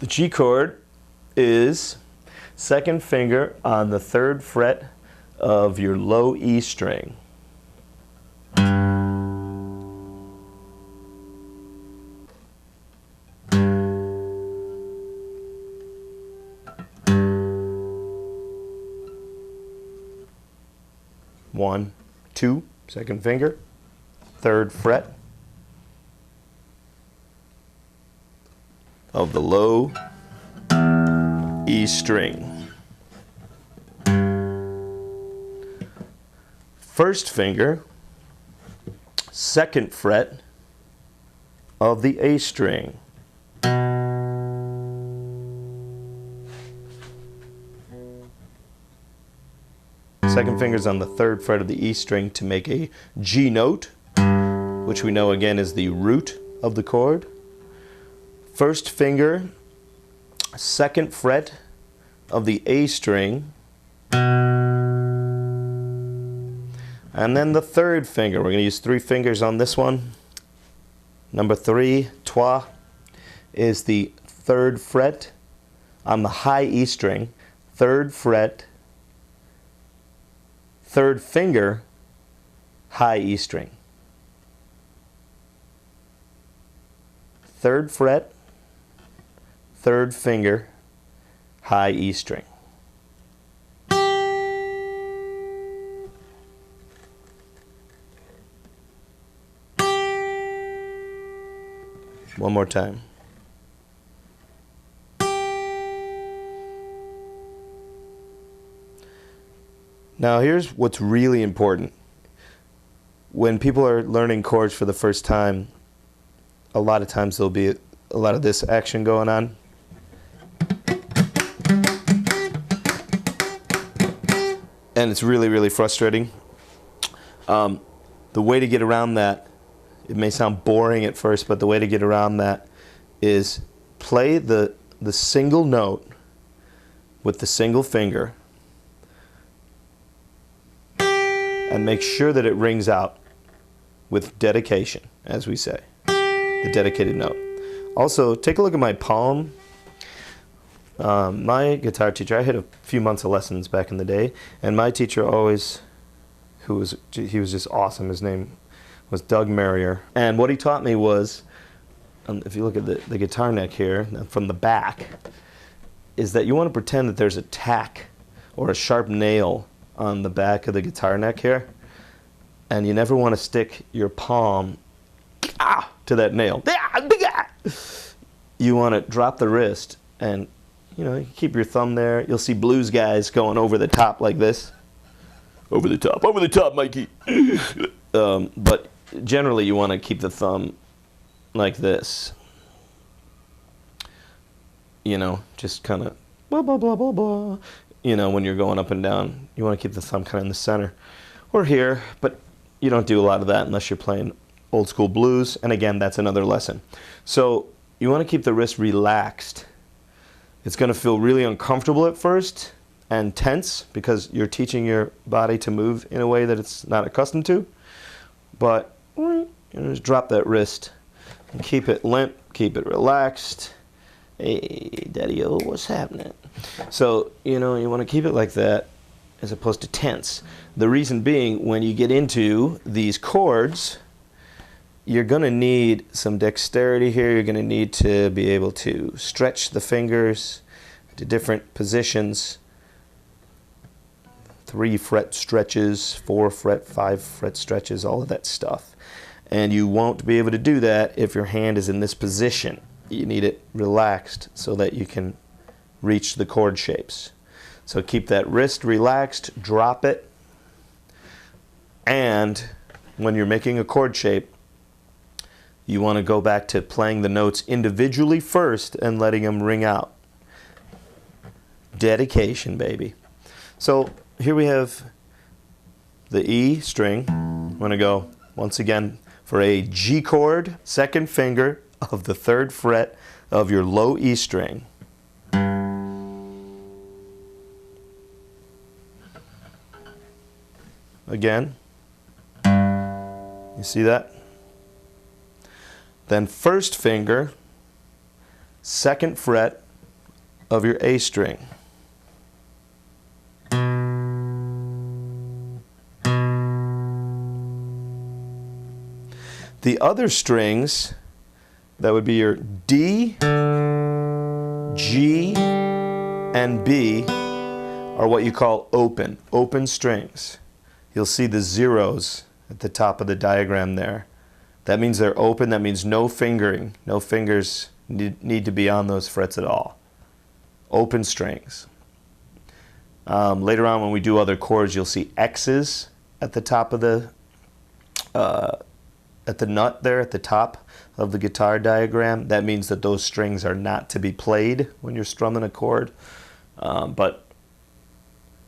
The G chord is second finger on the 3rd fret of your low E string. One, two, second finger, 3rd fret of the low E string. First finger, 2nd fret of the A string. Second finger's on the 3rd fret of the E string to make a G note, which we know again is the root of the chord. First finger, 2nd fret of the A string, and then the 3rd finger. We're going to use 3 fingers on this one. Number 3, trois, is the 3rd fret on the high E string, 3rd fret, 3rd finger, high E string. 3rd fret, 3rd finger, high E string. One more time. Now here's what's really important. When people are learning chords for the first time, a lot of times there'll be a lot of this action going on. And it's really, really frustrating. The way to get around that, it may sound boring at first, but the way to get around that is play the single note with the single finger and make sure that it rings out with dedication, as we say, the dedicated note. Also, take a look at my palm. My guitar teacher, I had a few months of lessons back in the day, and my teacher always, he was just awesome. His name was Doug Marrier. And what he taught me was, if you look at the guitar neck here, from the back, is that you want to pretend that there's a tack or a sharp nail on the back of the guitar neck here, and you never want to stick your palm to that nail. You want to drop the wrist and, you know, keep your thumb there. You'll see blues guys going over the top like this. Over the top, Mikey. But generally you want to keep the thumb like this. You know, just kind of blah, blah, blah, blah, blah. You know, when you're going up and down, you want to keep the thumb kind of in the center or here, but you don't do a lot of that unless you're playing old school blues, and again, that's another lesson. So you want to keep the wrist relaxed. It's going to feel really uncomfortable at first and tense because you're teaching your body to move in a way that it's not accustomed to, but you know, just drop that wrist and keep it limp, keep it relaxed. Hey, Daddy-o, what's happening? So, you know, you want to keep it like that as opposed to tense. The reason being, when you get into these chords, you're going to need some dexterity here. You're going to need to be able to stretch the fingers to different positions. 3 fret stretches, 4 fret, 5 fret stretches, all of that stuff. And you won't be able to do that if your hand is in this position. You need it relaxed so that you can reach the chord shapes. So keep that wrist relaxed, drop it, and when you're making a chord shape, you want to go back to playing the notes individually first and letting them ring out. Dedication, baby. So here we have the E string. I'm going to go once again for a G chord, second finger of the 3rd fret of your low E string. Again. You see that? Then first finger 2nd fret of your A string. The other strings, that would be your D, G, and B, are what you call open strings. You'll see the zeros at the top of the diagram there. That means they're open. That means no fingering. No fingers need to be on those frets at all. Open strings. Later on when we do other chords, you'll see X's at the top of the at the nut there at the top of the guitar diagram. That means that those strings are not to be played when you're strumming a chord. But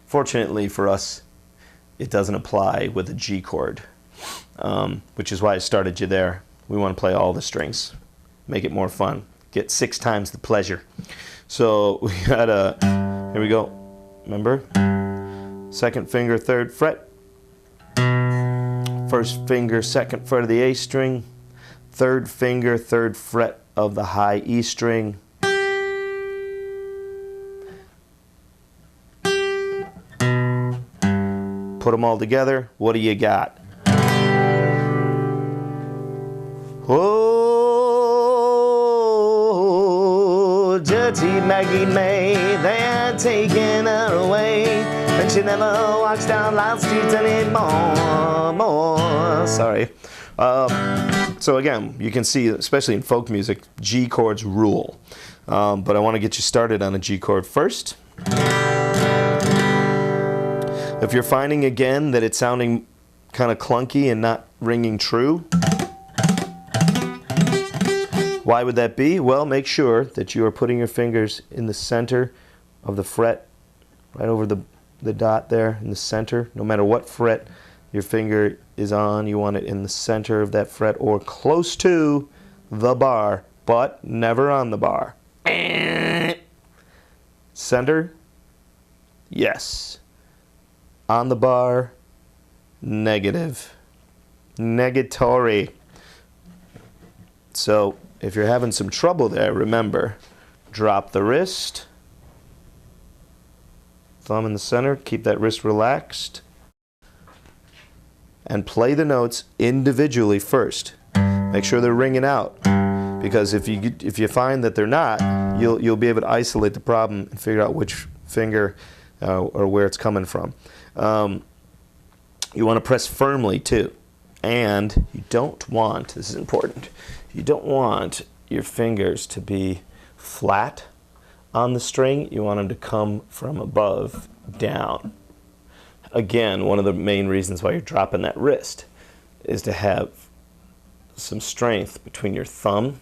fortunately for us, it doesn't apply with a G chord, which is why I started you there. We want to play all the strings, make it more fun, get 6 times the pleasure. So we got here we go. Remember, 2nd finger, 3rd fret. 1st finger, 2nd fret of the A string. 3rd finger, 3rd fret of the high E string. Put them all together. What do you got? Oh, dirty Maggie May, they're taking her away, and she never walks down Loud Street anymore. Sorry. So again, you can see, especially in folk music, G chords rule. But I want to get you started on a G chord first. If you're finding again that it's sounding kind of clunky and not ringing true, why would that be? Well, make sure that you are putting your fingers in the center of the fret, right over the dot there in the center. No matter what fret your finger is on, you want it in the center of that fret or close to the bar, but never on the bar. Center, yes. On the bar, negative. Negatory. So if you're having some trouble there, remember, drop the wrist, thumb in the center, keep that wrist relaxed, and play the notes individually first. Make sure they're ringing out, because if you find that they're not, you'll be able to isolate the problem and figure out which finger or where it's coming from. You want to press firmly too, and you don't want, this is important, you don't want your fingers to be flat on the string. You want them to come from above down. Again, one of the main reasons why you're dropping that wrist is to have some strength between your thumb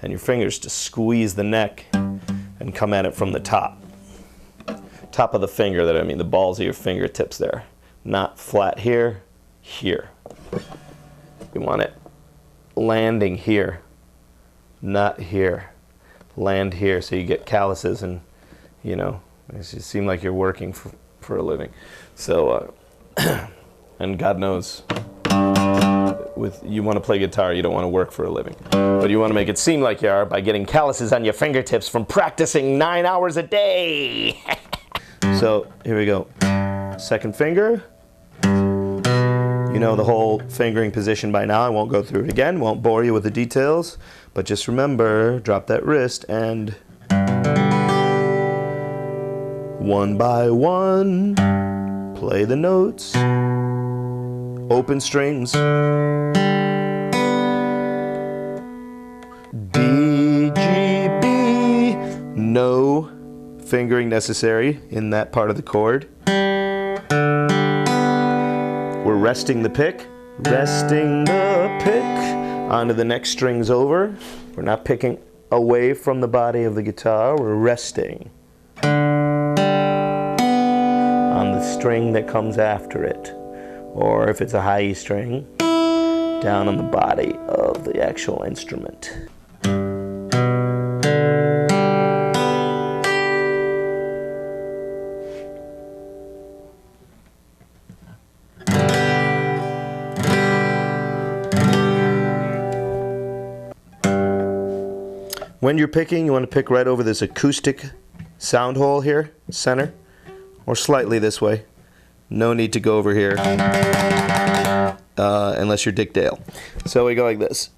and your fingers to squeeze the neck and come at it from the top. Top of the finger, that I mean the balls of your fingertips there. Not flat here, here. You want it landing here, not here. Land here so you get calluses and, you know, it seems like you're working for a living. So, and God knows, you want to play guitar, you don't want to work for a living. But you want to make it seem like you are by getting calluses on your fingertips from practicing 9 hours a day. So, here we go. 2nd finger. You know the whole fingering position by now. I won't go through it again, won't bore you with the details. But just remember, drop that wrist and one by one, play the notes. Open strings. D, G, B. No fingering necessary in that part of the chord. We're resting the pick. Resting the pick onto the next strings over. We're not picking away from the body of the guitar. We're resting on the string that comes after it. Or if it's a high E string, down on the body of the actual instrument. When you're picking, you want to pick right over this acoustic sound hole here, center, or slightly this way. No need to go over here unless you're Dick Dale. So we go like this.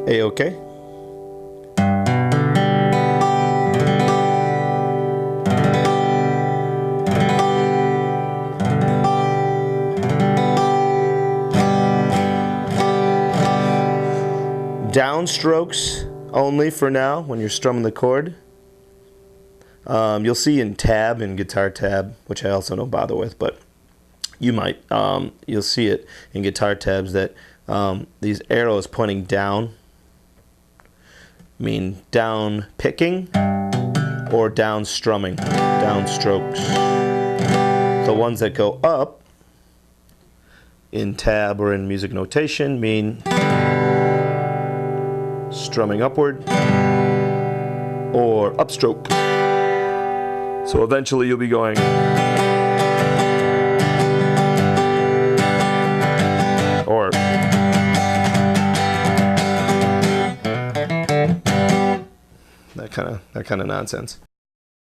A-okay. Downstrokes only for now when you're strumming the chord. You'll see in tab and guitar tab, which I also don't bother with, but you might. You'll see it in guitar tabs that these arrows pointing down mean down picking or down strumming, down strokes. The ones that go up in tab or in music notation mean strumming upward or upstroke. So eventually you'll be going or that kind of nonsense.